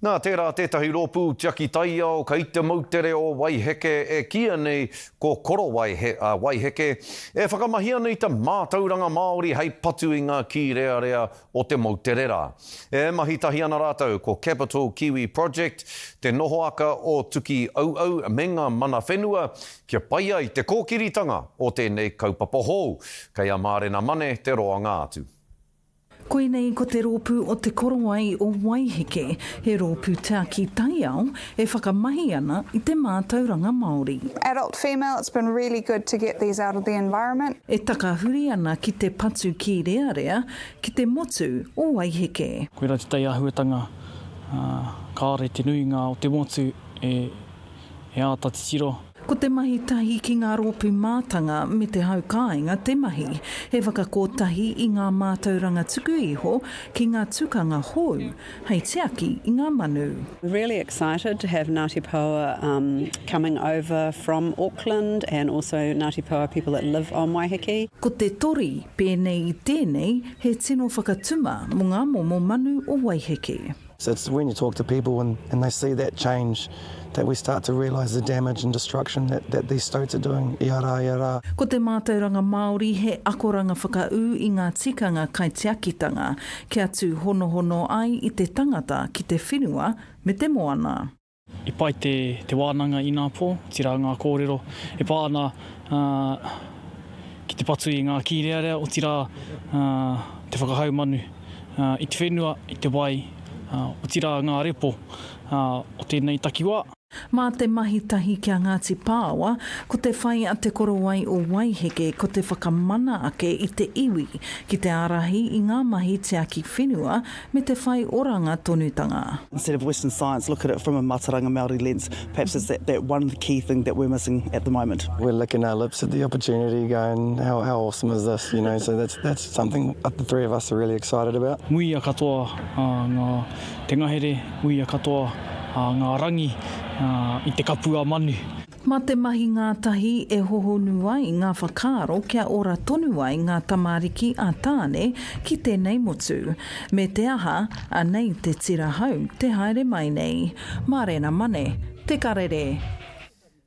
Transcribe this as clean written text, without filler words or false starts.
Nā, tērā tētahi rōpū tiaki taia o ka ite mautere o Waiheke e kia nei ko koro Waiheke e whakamahia nei te mātauranga Māori hei patu i ngā ki rea o te mauterera. E mahi tahi ana rātou ko Capital Kiwi Project, te noho aka o tuki au me ngā mana whenua kia paia i te kōkiritanga o tēnei kaupapa hou. Kei a Mārena Mane te roa ngātu. Koinei ko te rōpū o te korowai o Waiheke, he rōpū tāki taiao e whakamahi ana i te mātauranga Māori. Adult female, it's been really good to get these out of the environment. E takahuri ana ki te patu ki rea, ki te motu o Waiheke. Koe rā te tai ahuatanga, kāre te nuinga o te motu e āta te tiro. Ko te mahi tahi ki ngā rōpū mātanga me te haukāinga te mahi, he whakakotahi i ngā mātauranga tuku iho ki ngā tukanga hou, hei teaki i ngā manu. We're really excited to have Ngāti Poa coming over from Auckland and also Ngāti Poa people that live on Waiheke. Ko te tori pēnei i tēnei he tino whakatuma mo ngā momo manu o Waiheke. So it's when you talk to people and they see that change that we start to realise the damage and destruction that these stoats are doing. I ara. Ko te mātauranga Māori he akoranga whakau i ngā tikanga kai tiakitanga, kia tū hono ai i te tangata ki te whenua me te moana. I pai te wānanga i ngā pō, tira ngā kōrero. E pāna ki te patu i ngā ki rea, o tira te whakahau manu. I te whenua, i te wai, o tira ngā repo, o tēnei takiwā. Mā te mahi tahi kia Ngāti Pāwa, ko te whai a te korowai o Waiheke, ko te whakamana ake i te iwi, ki te arahi i ngā mahi teaki whenua, me te whai oranga tonutanga. Instead of Western science, look at it from a Mātauranga Māori lens. Perhaps it's that one key thing that we're missing at the moment. We're licking our lips at the opportunity going, how awesome is this, you know, so that's something the three of us are really excited about. Muia katoa ngā te ngahere, muia katoa ngā rangi, i te kapua manu. Mā te mahi ngātahi e hohonu ai ngā whakaro kia ora tonu ai ngā tamariki a tāne ki tēnei motu. Me te aha, anei te tira hau te haere mai nei. Mārena Mane, te karere.